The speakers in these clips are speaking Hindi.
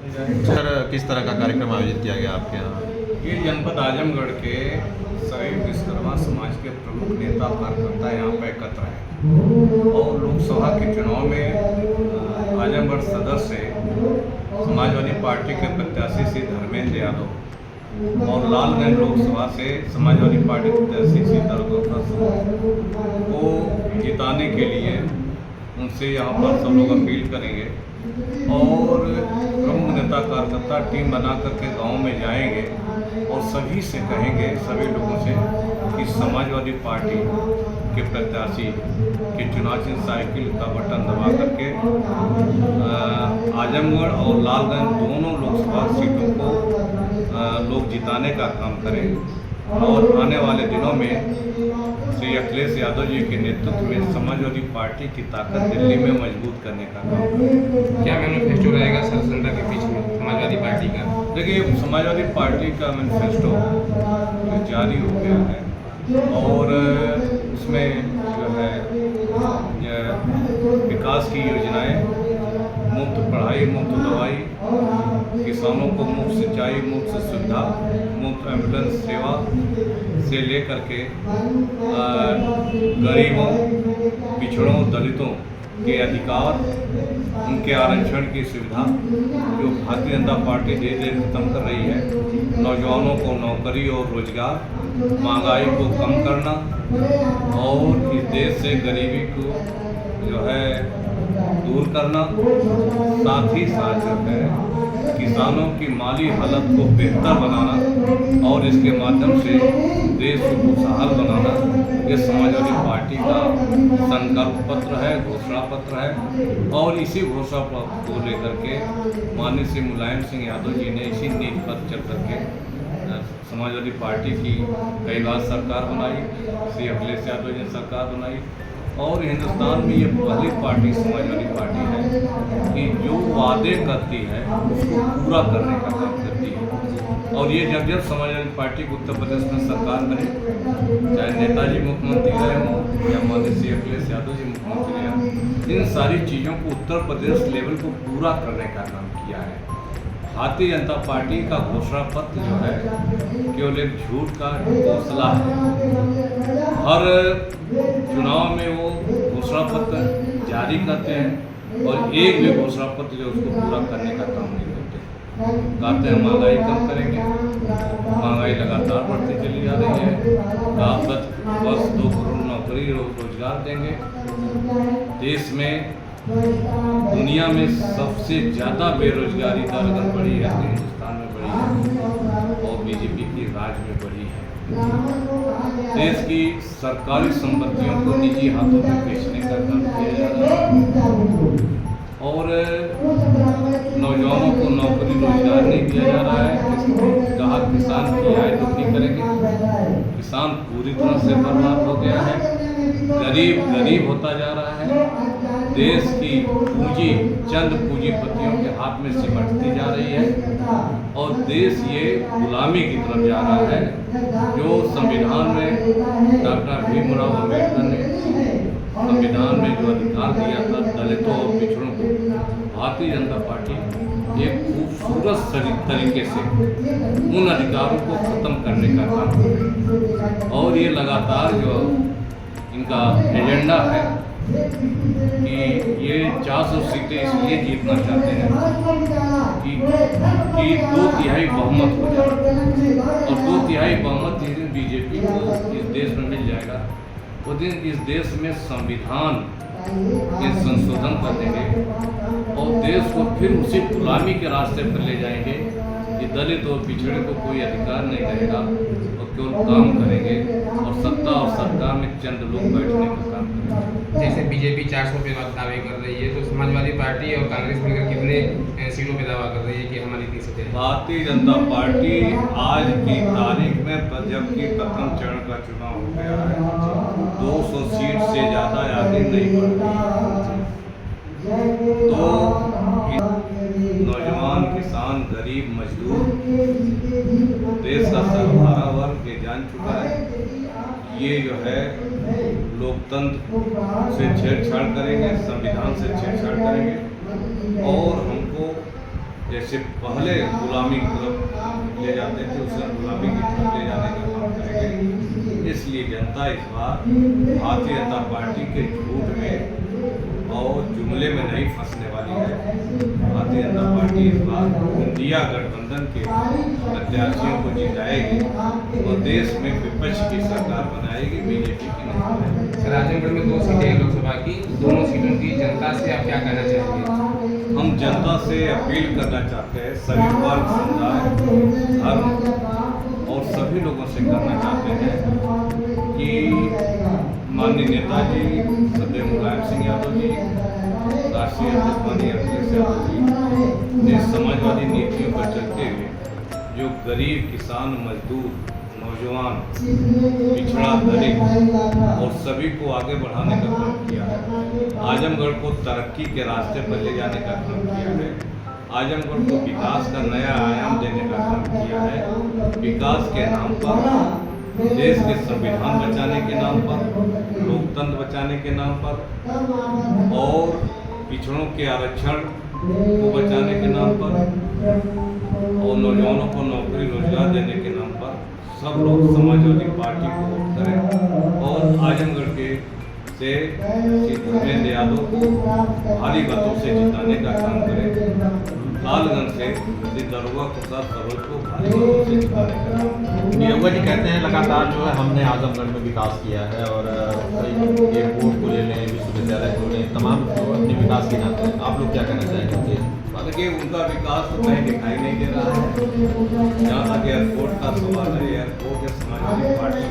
सर, किस तरह का कार्यक्रम आयोजित किया गया आपके यहाँ? ये जनपद आजमगढ़ के सभी विश्वकर्मा समाज के प्रमुख नेता कार्यकर्ता यहाँ पर एकत्र हैं और लोकसभा के चुनाव में आजमगढ़ सदर से समाजवादी पार्टी के प्रत्याशी श्री धर्मेंद्र यादव और लालगंज लोकसभा से समाजवादी पार्टी के प्रत्याशी श्री दरगोधा को जिताने के लिए उनसे यहाँ पर सब लोग अपील करेंगे और प्रमुख नेता कार्यकर्ता टीम बना करके गांव में जाएंगे और सभी से कहेंगे, सभी लोगों से, कि समाजवादी पार्टी के प्रत्याशी के चुनाव चिन्ह साइकिल का बटन दबा करके आजमगढ़ और लालगंज दोनों लोकसभा सीटों को लोग जिताने का काम करें और आने वाले दिनों में श्री अखिलेश यादव जी के नेतृत्व में समाजवादी पार्टी की ताकत दिल्ली में मजबूत करने का काम करें। क्या मैनिफेस्टो रहेगा सर जनता के बीच में समाजवादी पार्टी का? देखिए, समाजवादी पार्टी का मैनिफेस्टो जारी हो गया है और उसमें जो है विकास की योजनाएं, मुफ्त पढ़ाई, मुफ्त दवाई, किसानों को मुफ्त सिंचाई, मुफ्त सुविधा, मुफ्त एम्बुलेंस सेवा से लेकर के गरीबों, पिछड़ों, दलितों के अधिकार, उनके आरक्षण की सुविधा जो भारतीय जनता पार्टी धीरे धीरे खत्म कर रही है, नौजवानों को नौकरी और रोजगार, महंगाई को कम करना और इस देश से गरीबी को जो है दूर करना, साथ ही साथ जो है किसानों की माली हालत को बेहतर बनाना और इसके माध्यम से देश को खुशहाल बनाना, ये समाजवादी पार्टी का संकल्प पत्र है, घोषणा पत्र है। और इसी घोषणा पत्र को लेकर के माननीय श्री मुलायम सिंह यादव जी ने इसी नीति पर चल करके समाजवादी पार्टी की कई बार सरकार बनाई, श्री अखिलेश यादव जी ने सरकार बनाई और हिंदुस्तान में ये पहली पार्टी समाजवादी पार्टी है कि जो वादे करती है उसको पूरा करने का काम करती है। और ये जब जब समाजवादी पार्टी को उत्तर प्रदेश में सरकार बने, चाहे नेताजी मुख्यमंत्री रहे हों या माननीय श्री अखिलेश यादव जी मुख्यमंत्री रहे हों, इन सारी चीज़ों को उत्तर प्रदेश लेवल को पूरा करने का काम किया है। भारतीय जनता पार्टी का घोषणा पत्र जो है केवल एक झूठ का हौसला है। हर चुनाव में वो घोषणा पत्र जारी करते हैं और एक भी घोषणा पत्र जो उसको पूरा करने का काम नहीं करते। कहते हैं महंगाई कम करेंगे, महंगाई लगातार बढ़ती चली जा रही है, बस 2 करोड़ नौकरी रोजगार देंगे। देश में दुनिया में सबसे ज़्यादा बेरोजगारी दर अगर बढ़ी है तो हिंदुस्तान में बढ़ी है और बीजेपी की राज में बढ़ी है। देश की सरकारी संपत्तियों को निजी हाथों में बेचने का काम किया जा रहा है और नौजवानों को नौकरी रोजगार नहीं दिया जा रहा है। कहा किसान की आय दुखी करेंगे, किसान पूरी तरह से बर्बाद हो गया है, गरीब होता जा रहा है। देश की पूंजी चंद पूंजीपतियों के हाथ में सिमटती जा रही है और देश ये गुलामी की तरफ जा रहा है। जो संविधान में डॉक्टर भीमराव अम्बेडकर ने संविधान में जो अधिकार दिया था दलितों और पिछड़ों को, भारतीय जनता पार्टी एक खूबसूरत तरीके से उन अधिकारों को खत्म करने का काम कर रही है। और ये लगातार जो इनका एजेंडा है कि ये 400 सीटें इसलिए जीतना चाहते हैं कि 2/3 बहुमत हो जाए और 2/3 बहुमत जिस दिन बीजेपी को इस देश में मिल जाएगा उस दिन इस देश में संविधान के संशोधन कर देंगे और देश को फिर उसी गुलामी के रास्ते पर ले जाएंगे कि दलित और पिछड़े को कोई अधिकार नहीं रहेगा और केवल काम करेंगे और सत्ता और सरकार में चंद लोग बैठने का काम करेंगे। जैसे बीजेपी 400 पे दावे कर रही है तो समाजवादी पार्टी और कांग्रेस मिलकर कितने सीटों पे दावा कर रही है कि हमारी 3 सीटें? भारतीय जनता पार्टी आज की तारीख में जबकि प्रथम चरण का चुनाव हो गया है 200 सीट से ज़्यादा आगे नहीं बढ़ रही। तो नौजवान, किसान, गरीब, मजदूर, देश का सर्वहारा वर्ग ये जान चुका है ये जो है लोकतंत्र से छेड़छाड़ करेंगे, संविधान से छेड़छाड़ करेंगे और हमको जैसे पहले गुलामी की तरफ ले जाते थे उसे गुलामी की तरफ ले जाने का काम करेंगे। इसलिए जनता इस बार भारतीय जनता पार्टी के झूठ में और जुमले में नहीं फंसने वाली है। भारतीय जनता पार्टी इस बार इंडिया गठबंधन के प्रत्याशियों को जिताएगी और देश में विपक्ष की सरकार बनाएगी, बीजेपी की नहीं बनाएगी। सर, आजमगढ़ में 2 सीटें हैं लोकसभा की, दोनों सीटों की जनता से आप क्या कहना चाहेंगे? हम जनता से अपील करना चाहते हैं, सभी वर्ग, समुदाय, धर्म और सभी लोगों से करना चाहते हैं कि माननीय नेताजी सदैव मुलायम सिंह यादव जी, राष्ट्रीय अध्यक्ष माननीय अखिलेश यादव जी ने समाजवादी नीतियों पर चलते हुए जो गरीब, किसान, मजदूर, नौजवान, पिछड़ा, दलित और सभी को आगे बढ़ाने का काम किया है। आजमगढ़ को तरक्की के रास्ते पर ले जाने का काम किया है। आजमगढ़ को विकास का नया आयाम देने का काम किया है। विकास के नाम पर, देश के संविधान बचाने के नाम पर, लोकतंत्र बचाने के नाम पर और पिछड़ों के आरक्षण को बचाने के नाम पर और नौजवानों को नौकरी रोजगार देने के नाम पर सब लोग समाजवादी पार्टी को वोट करें और आजमगढ़ के से श्री धर्मेंद्र यादव को भारी मतों से जिताने का काम करें। लालगंज से श्री दरोगा प्रसाद सरोज को भारी मतों से जिताने का काम करें। निरहुआ जी कहते हैं लगातार जो है हमने आजमगढ़ में विकास किया है और एयरपोर्ट को ले लें, विश्वविद्यालय को लें, तमाम जो अपने विकास के नाते हैं। आप लोग क्या कहना चाहेंगे? देखिए, उनका विकास तो कहीं दिखाई नहीं दे रहा है। जहाँ तक एयरपोर्ट का सवाल है, एयरपोर्ट के समाजवादी पार्टी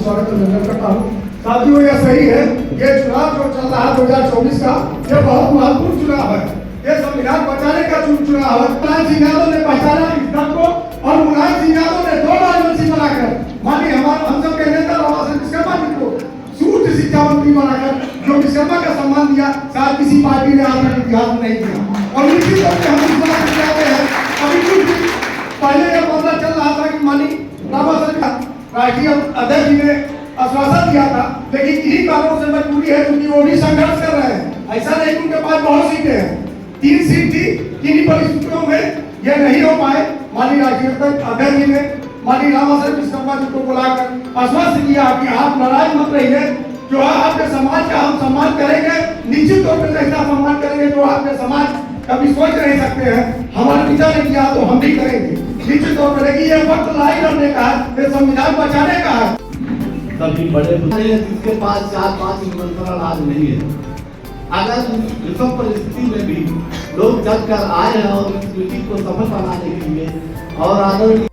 स्वागत करता हूँ। साथियों, यह सही है, ये चुनाव जो चल रहा है 2024 का, ये बहुत महत्वपूर्ण चुनाव है। ये संविधान बचाने का चुनाव है। मुलायम सिंह यादव ने पहचाना इस दल को और मुलायम सिंह यादव ने 2 बार मंत्री बनाकर माननीय हम सब के नेता रवासन विश्वकर्मा जी को सूट शिक्षा मंत्री बनाकर जो विश्वकर्मा का सम्मान दिया, शायद किसी पार्टी ने आज तक इतिहास में नहीं दिया। और निश्चित तौर पर हम इस बात को चाहते हैं, अभी कुछ पहले यह मामला चल रहा था कि माननीय रवासन का राष्ट्रीय अध्यक्ष जी ने आश्वासन दिया था, लेकिन किन्हीं कारणों से मजबूरी है क्योंकि वो भी संघर्ष कर रहे हैं। ऐसा नहीं कि उनके पास बहुत सीटें हैं, 3 सीट थी, किन्हीं परिस्थितियों में यह नहीं हो पाए। माननीय राष्ट्रीय अध्यक्ष जी ने माननीय रवासन विश्वकर्मा जी को बुलाकर आश्वासन दिया कि आप नाराज मत रहिए, जो है आपके समाज का हम सम्मान करेंगे, निश्चित तौर पर ऐसा सम्मान करेंगे जो आपके समाज कभी सोच नहीं सकते हैं। हमारे पिता ने किया तो हम भी करेंगे निश्चित तौर पर। लेकिन ये वक्त लड़ाई लड़ने का है, ये संविधान बचाने का है। सभी बड़े जिसके पास 4-5 निमंत्रण आज नहीं है, अगर विषम परिस्थिति में भी लोग जग कर आए हैं और इस मीटिंग को सफल बनाने के लिए और आदरणीय